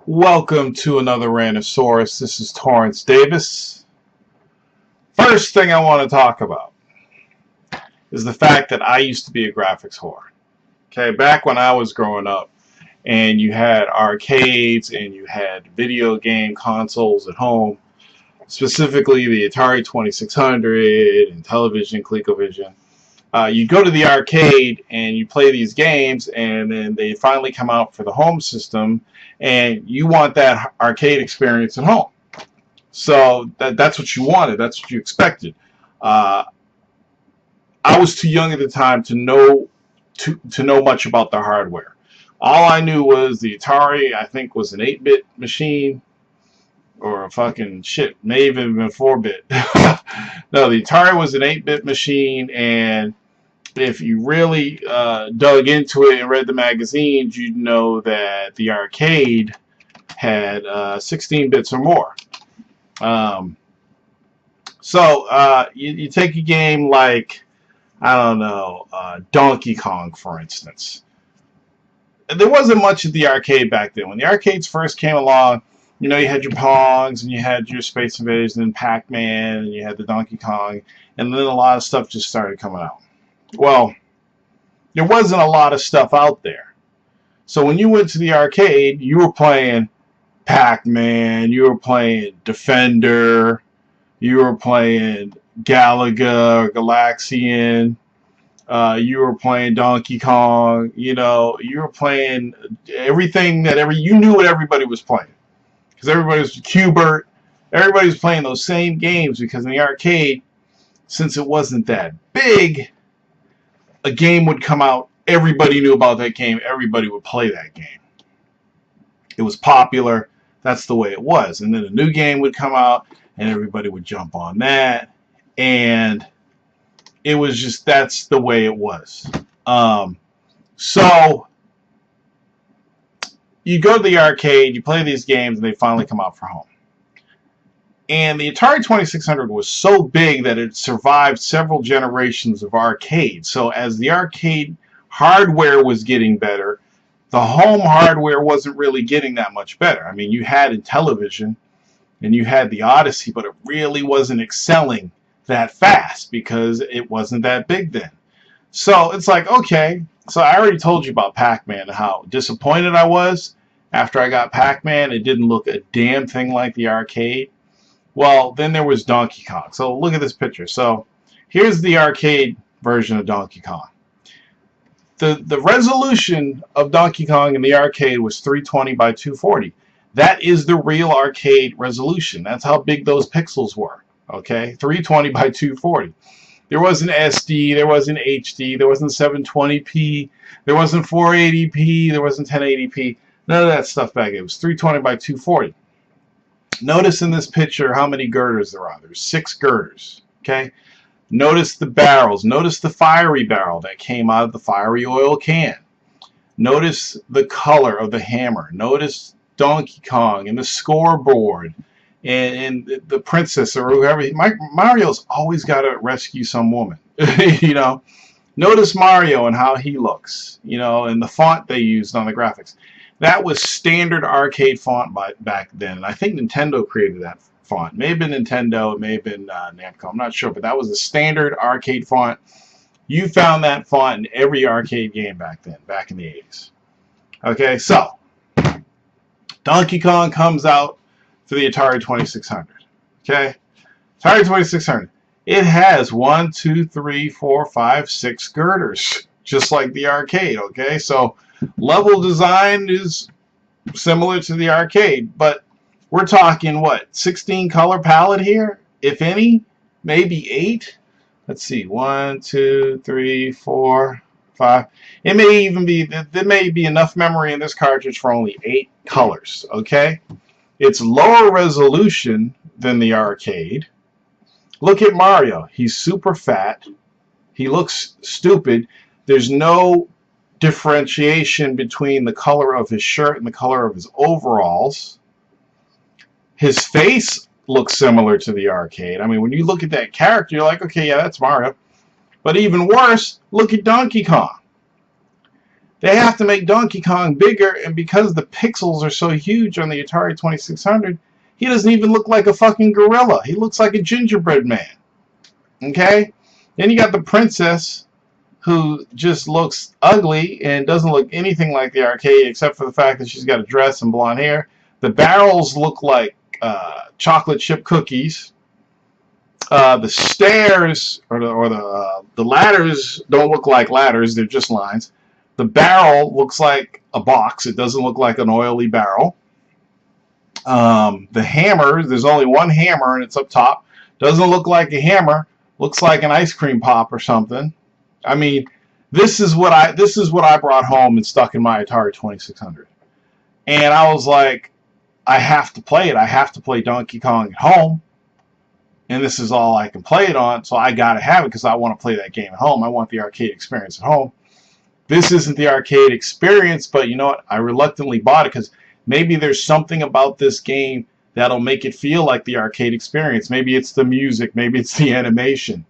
Welcome to another Rantasaurus. This is Torrance Davis. First thing I want to talk about is the fact that I used to be a graphics whore. Okay, back when I was growing up and you had arcades and you had video game consoles at home, specifically the Atari 2600 and television, ColecoVision. You go to the arcade and you play these games, and then they finally come out for the home system, and you want that arcade experience at home. So that's what you wanted. That's what you expected. I was too young at the time to know much about the hardware. All I knew was the Atari, I think, was an 8-bit machine, or a fucking shit, may even been 4-bit. No, the Atari was an 8-bit machine, and if you really dug into it and read the magazines, you'd know that the arcade had 16 bits or more. You take a game like, I don't know, Donkey Kong, for instance. There wasn't much at the arcade back then. When the arcades first came along, you know, you had your Pongs, and you had your Space Invaders, and then Pac-Man, and you had the Donkey Kong, and then a lot of stuff just started coming out. Well, there wasn't a lot of stuff out there. So when you went to the arcade, you were playing Pac-Man, you were playing Defender, you were playing Galaga or Galaxian, you were playing Donkey Kong, you know, you were playing everything that you knew what everybody was playing. Because everybody was Qbert, everybody was playing those same games, because in the arcade, since it wasn't that big, a game would come out, everybody knew about that game, everybody would play that game. It was popular, that's the way it was. And then a new game would come out, and everybody would jump on that, and it was just, that's the way it was. So you go to the arcade, you play these games, and they finally come out for home. And the Atari 2600 was so big that it survived several generations of arcades. So as the arcade hardware was getting better, the home hardware wasn't really getting that much better. I mean, you had Intellivision and you had the Odyssey, but it really wasn't excelling that fast because it wasn't that big then. So it's like, okay, so I already told you about Pac-Man and how disappointed I was after I got Pac-Man. It didn't look a damn thing like the arcade. Well, then there was Donkey Kong. So look at this picture. So here's the arcade version of Donkey Kong. The resolution of Donkey Kong in the arcade was 320 by 240. That is the real arcade resolution. That's how big those pixels were. Okay, 320 by 240. There wasn't SD, there wasn't HD, there wasn't 720p, there wasn't 480p, there wasn't 1080p. None of that stuff back then. It was 320 by 240. Notice in this picture how many girders there are. There's 6 girders. Okay. Notice the barrels. Notice the fiery barrel that came out of the fiery oil can. Notice the color of the hammer. Notice Donkey Kong and the scoreboard and the princess or whoever. Mario's always got to rescue some woman. You know. Notice Mario and how he looks. You know, and the font they used on the graphics. That was standard arcade font back then. And I think Nintendo created that font. It may have been Nintendo, it may have been Namco, I'm not sure. But that was the standard arcade font. You found that font in every arcade game back then, back in the 80s. Okay, so Donkey Kong comes out for the Atari 2600. Okay, Atari 2600. It has 1, 2, 3, 4, 5, 6 girders, just like the arcade. Okay, so level design is similar to the arcade, but we're talking what, 16 color palette here, if any, maybe 8. Let's see, 1, 2, 3, 4, 5. It may even be, there may be enough memory in this cartridge for only 8 colors. Okay, it's lower resolution than the arcade. Look at Mario. He's super fat. He looks stupid. There's no differentiation between the color of his shirt and the color of his overalls. His face looks similar to the arcade. I mean, when you look at that character, you're like, okay, yeah, that's Mario. But even worse, look at Donkey Kong. They have to make Donkey Kong bigger, and because the pixels are so huge on the Atari 2600, he doesn't even look like a fucking gorilla. He looks like a gingerbread man. Okay? Then you got the princess, who just looks ugly and doesn't look anything like the arcade, except for the fact that she's got a dress and blonde hair. The barrels look like chocolate chip cookies. The stairs or the ladders don't look like ladders; they're just lines. The barrel looks like a box; it doesn't look like an oily barrel. The hammer, there's only one hammer and it's up top. Doesn't look like a hammer; looks like an ice cream pop or something. I mean, this is what I brought home and stuck in my Atari 2600, and I was like, I have to play it. I have to play Donkey Kong at home. And this is all I can play it on, so I gotta have it because I want to play that game at home. I want the arcade experience at home. This isn't the arcade experience, but you know what? I reluctantly bought it because maybe there's something about this game that'll make it feel like the arcade experience. Maybe it's the music, maybe it's the animation.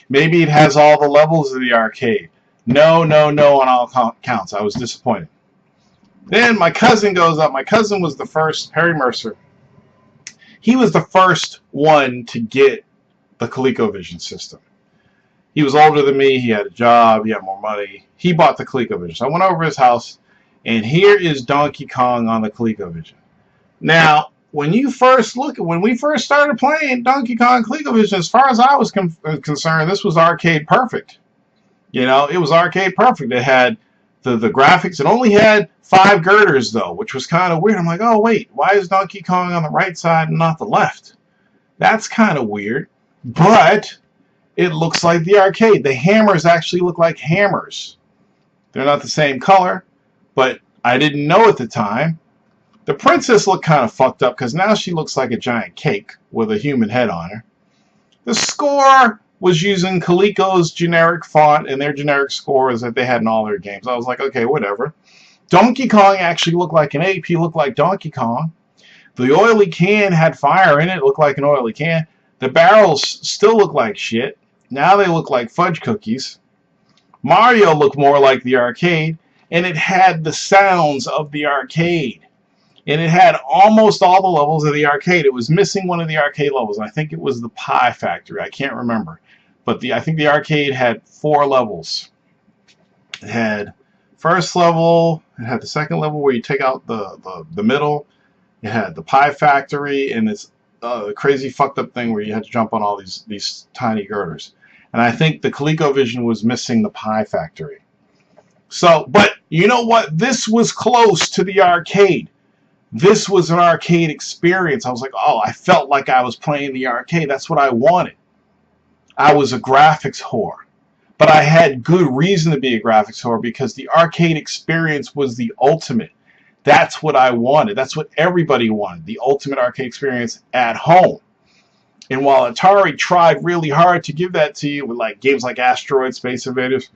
Maybe it has all the levels of the arcade. No on all counts. I was disappointed. Then my cousin goes up. My cousin was the first, Perry Mercer. He was the first one to get the ColecoVision system. He was older than me. He had a job. He had more money. He bought the ColecoVision. So I went over to his house, and here is Donkey Kong on the ColecoVision. Now, when we first started playing Donkey Kong ColecoVision, as far as I was concerned, this was arcade perfect. You know, it was arcade perfect. It had the graphics. It only had 5 girders, though, which was kind of weird. I'm like, oh, wait, why is Donkey Kong on the right side and not the left? That's kind of weird. But it looks like the arcade. The hammers actually look like hammers. They're not the same color, but I didn't know at the time. The princess looked kind of fucked up because now she looks like a giant cake with a human head on her. The score was using Coleco's generic font and their generic scores that they had in all their games. I was like, okay, whatever. Donkey Kong actually looked like an ape. He looked like Donkey Kong. The oily can had fire in it. It looked like an oily can. The barrels still look like shit. Now they look like fudge cookies. Mario looked more like the arcade, and it had the sounds of the arcade. And it had almost all the levels of the arcade. It was missing one of the arcade levels. I think it was the Pie Factory. I can't remember. But I think the arcade had 4 levels. It had first level. It had the second level where you take out the middle. It had the Pie Factory and this crazy fucked up thing where you had to jump on all these tiny girders. And I think the ColecoVision was missing the Pie Factory. So, but you know what? This was close to the arcade. This was an arcade experience. I was like, oh, I felt like I was playing the arcade. That's what I wanted. I was a graphics whore. But I had good reason to be a graphics whore because the arcade experience was the ultimate. That's what I wanted. That's what everybody wanted. The ultimate arcade experience at home. And while Atari tried really hard to give that to you with like games like Asteroid, Space Invaders,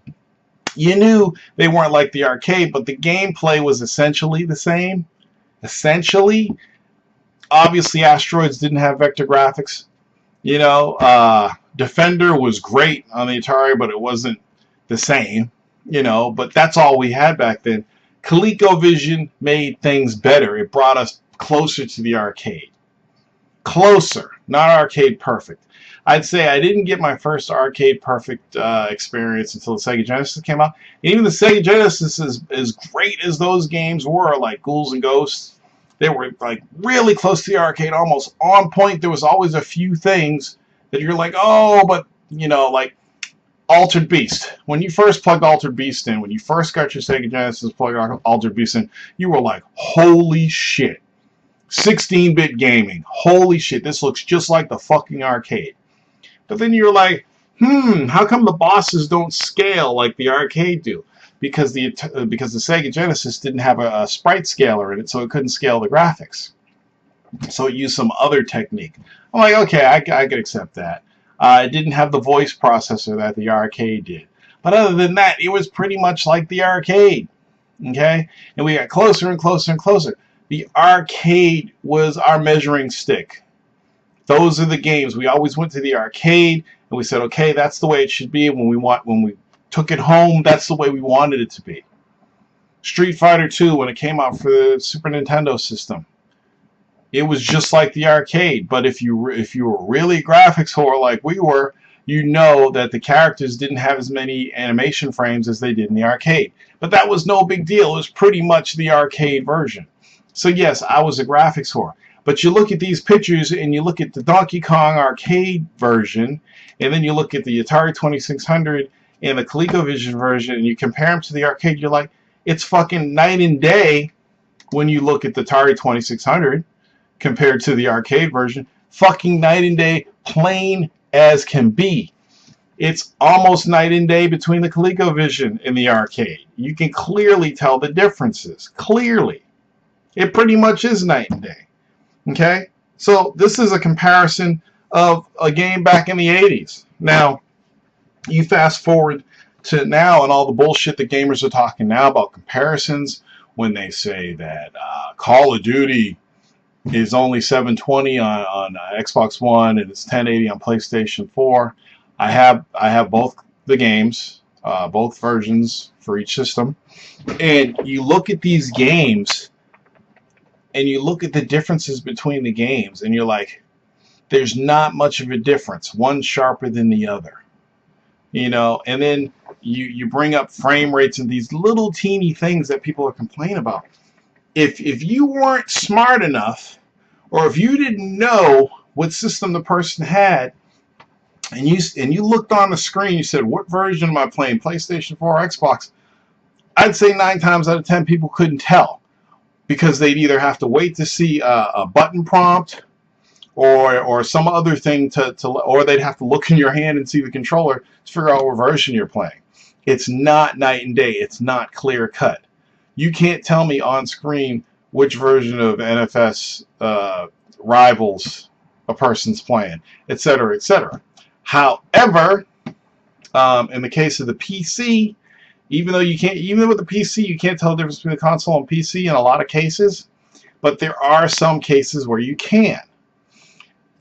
you knew they weren't like the arcade, but the gameplay was essentially the same. Essentially. Obviously, Asteroids didn't have vector graphics. You know, Defender was great on the Atari, but it wasn't the same. You know, but that's all we had back then. ColecoVision made things better. It brought us closer to the arcade. Closer, not arcade perfect. I'd say I didn't get my first arcade perfect experience until the Sega Genesis came out. And even the Sega Genesis, as great as those games were, like Ghouls and Ghosts, they were like really close to the arcade, almost on point. There was always a few things that you're like, oh, but you know, like Altered Beast. When you first plugged Altered Beast in, when you first got your Sega Genesis, plugged Altered Beast in, you were like, holy shit. 16-bit gaming. Holy shit, this looks just like the fucking arcade. But then you're like, how come the bosses don't scale like the arcade do? Because the Sega Genesis didn't have a sprite scaler in it, so it couldn't scale the graphics. So it used some other technique. I'm like, okay, I could accept that. It didn't have the voice processor that the arcade did. But other than that, it was pretty much like the arcade. Okay? And we got closer and closer and closer. The arcade was our measuring stick. Those are the games. We always went to the arcade and we said, okay, that's the way it should be. When we took it home, that's the way we wanted it to be. Street Fighter 2, when it came out for the Super Nintendo system, it was just like the arcade. But if you were really graphics whore like we were, you know that the characters didn't have as many animation frames as they did in the arcade. But that was no big deal. It was pretty much the arcade version. So yes, I was a graphics whore. But you look at these pictures and you look at the Donkey Kong arcade version, and then you look at the Atari 2600 and the ColecoVision version, and you compare them to the arcade, you're like, it's fucking night and day when you look at the Atari 2600 compared to the arcade version. Fucking night and day, plain as can be. It's almost night and day between the ColecoVision and the arcade. You can clearly tell the differences. Clearly. It pretty much is night and day. Okay? So this is a comparison of a game back in the 80s. Now, you fast forward to now and all the bullshit that gamers are talking now about comparisons when they say that Call of Duty is only 720 on Xbox One and it's 1080 on PlayStation 4. I have both the games, both versions for each system. And you look at these games and you look at the differences between the games and you're like, there's not much of a difference. One's sharper than the other. You know, and then you bring up frame rates and these little teeny things that people are complaining about. If you weren't smart enough, or if you didn't know what system the person had, and you looked on the screen, you said, what version am I playing, PlayStation 4 or Xbox? I'd say 9 times out of 10 people couldn't tell, because they'd either have to wait to see a button prompt or some other thing or they'd have to look in your hand and see the controller to figure out what version you're playing. It's not night and day. It's not clear cut. You can't tell me on screen which version of NFS Rivals a person's playing, etc., etc. However, in the case of the PC, even with the PC, you can't tell the difference between the console and PC in a lot of cases, but there are some cases where you can.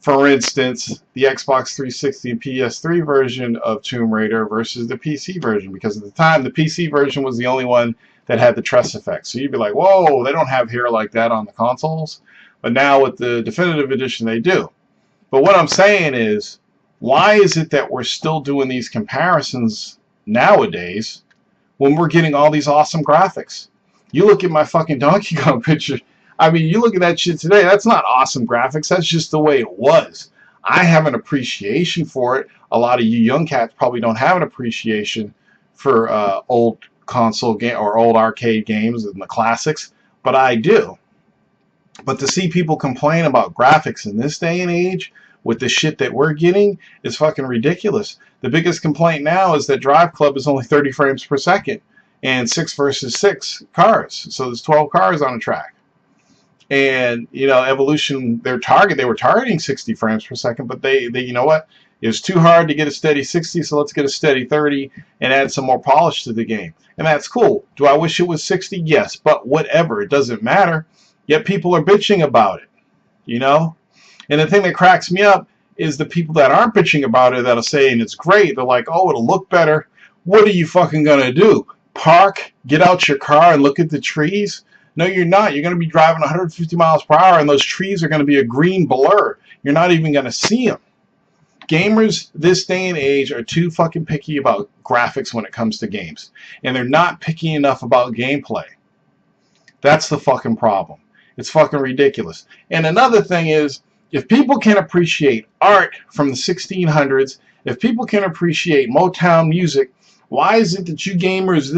For instance, the Xbox 360 and PS3 version of Tomb Raider versus the PC version, because at the time the PC version was the only one that had the tress effect. So you'd be like, whoa, they don't have hair like that on the consoles. But now with the definitive edition, they do. But what I'm saying is, why is it that we're still doing these comparisons nowadays when we're getting all these awesome graphics? You look at my fucking Donkey Kong picture. I mean, you look at that shit today, that's not awesome graphics. That's just the way it was. I have an appreciation for it. A lot of you young cats probably don't have an appreciation for old console game or old arcade games and the classics, but I do. But to see people complain about graphics in this day and age with the shit that we're getting is fucking ridiculous. The biggest complaint now is that Drive Club is only 30 frames per second and 6 versus 6 cars. So there's 12 cars on a track. And, you know, Evolution, they were targeting 60 frames per second, but they you know what? It was too hard to get a steady 60, so let's get a steady 30 and add some more polish to the game. And that's cool. Do I wish it was 60? Yes, but whatever. It doesn't matter. Yet people are bitching about it, you know? And the thing that cracks me up is the people that aren't bitching about it that are saying it's great. They're like, oh, it'll look better. What are you fucking going to do? Park, get out your car and look at the trees? No, you're not. You're going to be driving 150 miles per hour, and those trees are going to be a green blur. You're not even going to see them. Gamers this day and age are too fucking picky about graphics when it comes to games. And they're not picky enough about gameplay. That's the fucking problem. It's fucking ridiculous. And another thing is, if people can appreciate art from the 1600s, if people can appreciate Motown music, why is it that you gamers in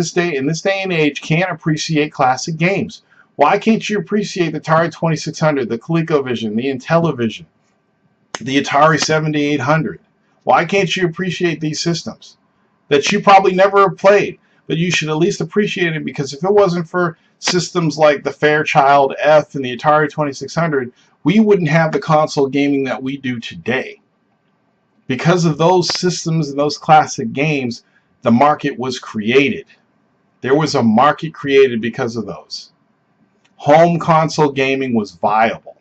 this day and age can't appreciate classic games? Why can't you appreciate the Atari 2600, the ColecoVision, the Intellivision, the Atari 7800? Why can't you appreciate these systems that you probably never have played, but you should at least appreciate it? Because if it wasn't for systems like the Fairchild F and the Atari 2600, we wouldn't have the console gaming that we do today. Because of those systems and those classic games, the market was created. There was a market created because of those. Home console gaming was viable.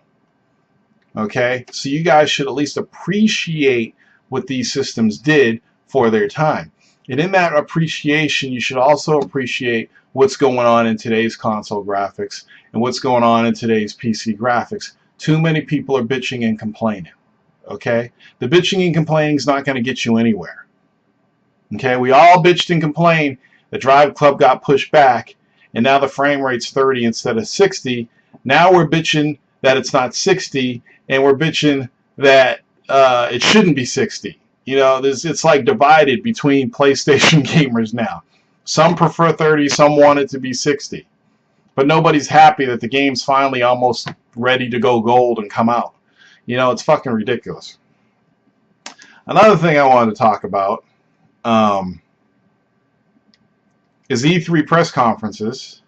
Okay? So you guys should at least appreciate what these systems did for their time. And in that appreciation, you should also appreciate what's going on in today's console graphics and what's going on in today's PC graphics. Too many people are bitching and complaining. Okay? The bitching and complaining is not going to get you anywhere. Okay? We all bitched and complained. The Drive Club got pushed back, and now the frame rate's 30 instead of 60. Now we're bitching that it's not 60, and we're bitching that it shouldn't be 60. You know, it's like divided between PlayStation gamers now. Some prefer 30, some want it to be 60. But nobody's happy that the game's finally almost ready to go gold and come out. You know, it's fucking ridiculous. Another thing I wanted to talk about is E3 press conferences.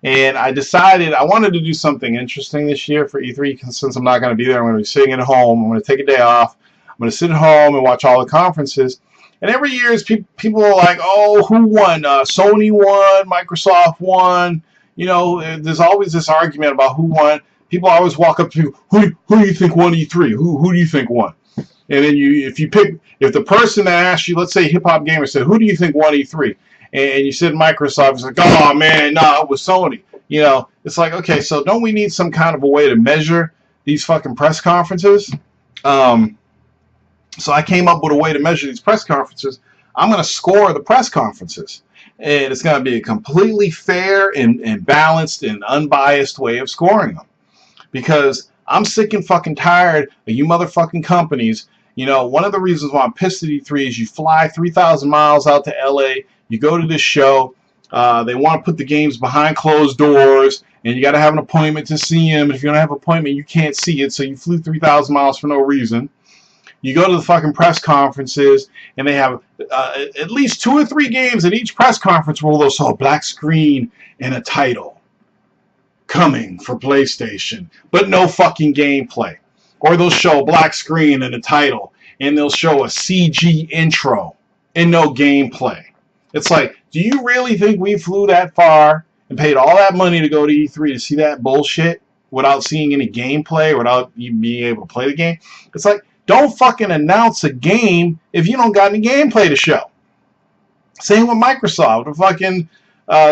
And I decided I wanted to do something interesting this year for E3, since I'm not going to be there. I'm going to be sitting at home. I'm going to take a day off. I'm going to sit at home and watch all the conferences. And every year, people are like, oh, who won? Sony won, Microsoft won. You know, there's always this argument about who won. People always walk up to you, who do you think won E3? Who do you think won? And then if the person that asked you, let's say Hip Hop Gamer said, who do you think won E3? And you said Microsoft, it's like, oh man, nah, it was Sony. You know, it's like, okay, so don't we need some kind of a way to measure these fucking press conferences? So I came up with a way to measure these press conferences. I'm going to score the press conferences. And it's going to be a completely fair and balanced and unbiased way of scoring them. Because I'm sick and fucking tired of you motherfucking companies. You know, one of the reasons why I'm pissed at E3 is you fly 3,000 miles out to LA. You go to this show, they want to put the games behind closed doors, and you got to have an appointment to see them. If you don't have an appointment, you can't see it, so you flew 3,000 miles for no reason. You go to the fucking press conferences, and they have at least 2 or 3 games at each press conference where they'll show a black screen and a title coming for PlayStation, but no fucking gameplay. Or they'll show a black screen and a title, and they'll show a CG intro and no gameplay. It's like, do you really think we flew that far and paid all that money to go to E3 to see that bullshit without seeing any gameplay, without even being able to play the game? It's like, don't fucking announce a game if you don't got any gameplay to show. Same with Microsoft, the fucking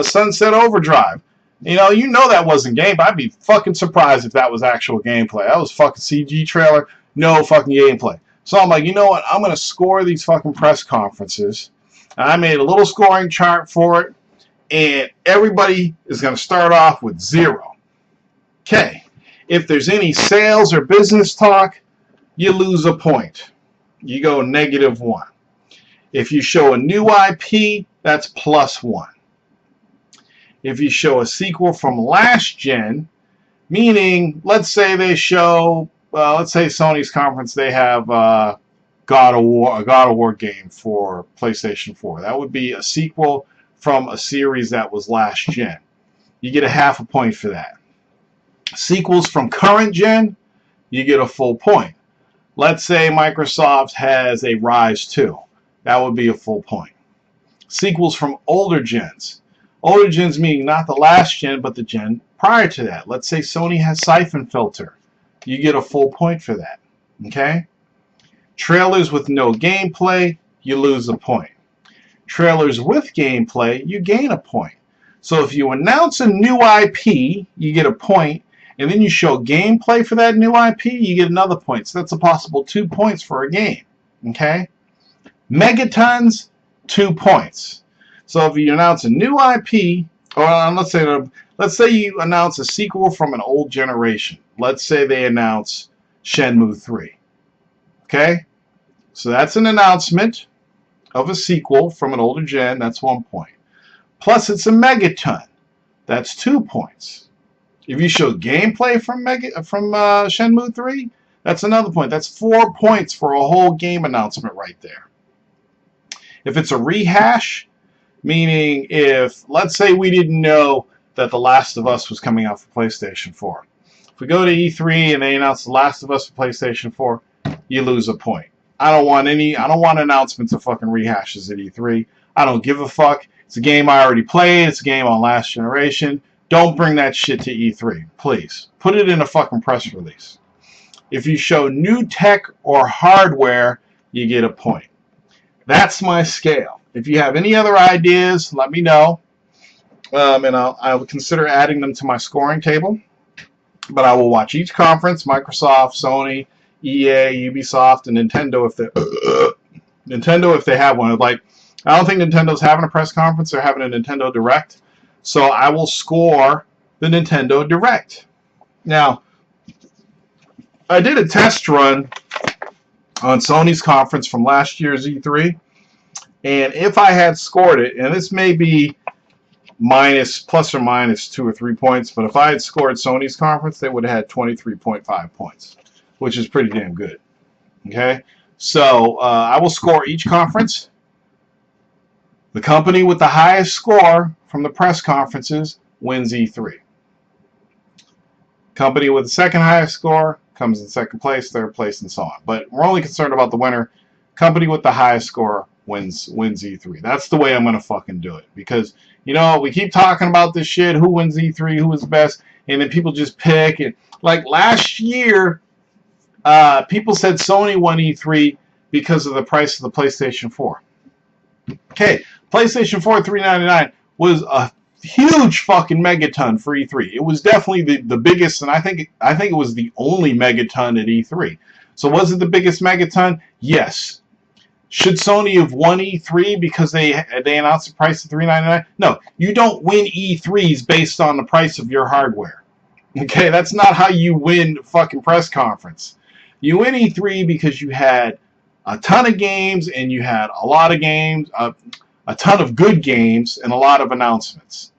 Sunset Overdrive. You know that wasn't game, but I'd be fucking surprised if that was actual gameplay. That was fucking CG trailer, no fucking gameplay. So I'm like, you know what? I'm going to score these fucking press conferences. I made a little scoring chart for it, and everybody is going to start off with 0. Okay, if there's any sales or business talk, you lose a point. You go -1. If you show a new IP, that's +1. If you show a sequel from last gen, meaning, let's say they show, let's say Sony's conference, they have a God of War game for PlayStation 4. That would be a sequel from a series that was last gen. You get a ½ point for that. Sequels from current gen, you get a full point. Let's say Microsoft has a Rise 2. That would be a full point. Sequels from older gens. Older gens meaning not the last gen, but the gen prior to that. Let's say Sony has Siphon Filter. You get a full point for that. Okay? Trailers with no gameplay, you lose a point. Trailers with gameplay, you gain a point. So if you announce a new IP, you get a point, and then you show gameplay for that new IP, you get another point. So that's a possible 2 points for a game. Okay? Megatons, 2 points. So if you announce a new IP, or let's say you announce a sequel from an old generation. Let's say they announce Shenmue 3. Okay? So that's an announcement of a sequel from an older gen. That's 1 point. Plus it's a megaton. That's 2 points. If you show gameplay from Shenmue 3, that's another point. That's 4 points for a whole game announcement right there. If it's a rehash, meaning if, let's say we didn't know that The Last of Us was coming out for PlayStation 4. If we go to E3 and they announce The Last of Us for PlayStation 4, you lose a point. I don't want announcements of fucking rehashes at E3. I don't give a fuck. It's a game I already played. It's a game on last generation. Don't bring that shit to E3, please. Put it in a fucking press release. If you show new tech or hardware, you get a point. That's my scale. If you have any other ideas, let me know. And I will consider adding them to my scoring table. But I will watch each conference, Microsoft, Sony, EA, Ubisoft, and Nintendo if they have one. Like, I don't think Nintendo's having a press conference. They're having a Nintendo Direct. So I will score the Nintendo Direct. Now, I did a test run on Sony's conference from last year's E3. And if I had scored it, and this may be plus or minus 2 or 3 points, but if I had scored Sony's conference, they would have had 23.5 points, which is pretty damn good. Okay? So I will score each conference. The company with the highest score from the press conferences wins E3. Company with the second highest score comes in second place, third place, and so on. But we're only concerned about the winner. Company with the highest score wins E3. That's the way I'm going to fucking do it. Because, you know, we keep talking about this shit, who wins E3, who is the best, and then people just pick. And like last year, people said Sony won E3 because of the price of the PlayStation 4. Okay, PlayStation 4 $399 was a huge fucking megaton for E3. It was definitely the biggest, and I think it was the only megaton at E3. So was it the biggest megaton? Yes. Should Sony have won E3 because they announced the price of $399? No, you don't win E3s based on the price of your hardware. Okay, that's not how you win the fucking press conference. You win E3 because you had a ton of games, and you had a lot of games, a ton of good games, and a lot of announcements.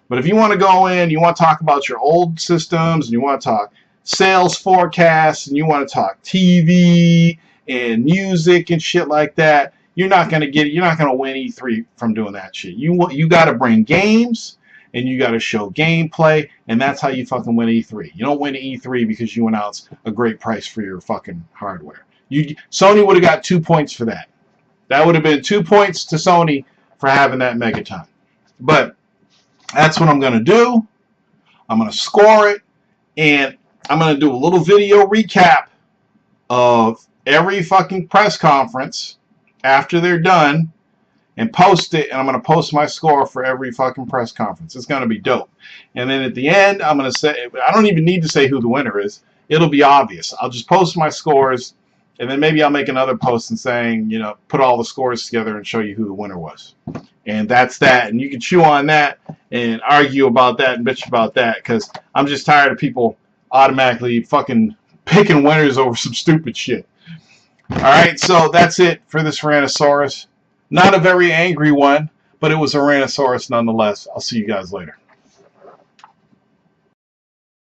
But if you want to go in, you want to talk about your old systems, and you want to talk sales forecasts, and you want to talk TV and music and shit like that, you're not going to win E3 from doing that shit. You got to bring games, and you got to show gameplay, and that's how you fucking win E3. You don't win E3 because you announce a great price for your fucking hardware. Sony would have got 2 points for that. That would have been 2 points to Sony for having that megaton. But that's what I'm going to do. I'm going to score it, and I'm going to do a little video recap of every fucking press conference after they're done and post it, and I'm going to post my score for every fucking press conference. It's going to be dope. And then at the end, I'm going to say, I don't even need to say who the winner is. It'll be obvious. I'll just post my scores, and then maybe I'll make another post and saying, you know, put all the scores together and show you who the winner was. And that's that. And you can chew on that and argue about that and bitch about that, because I'm just tired of people automatically fucking picking winners over some stupid shit. Alright, so that's it for this Rantasaurus. Not a very angry one, but it was a Rantasaurus nonetheless. I'll see you guys later.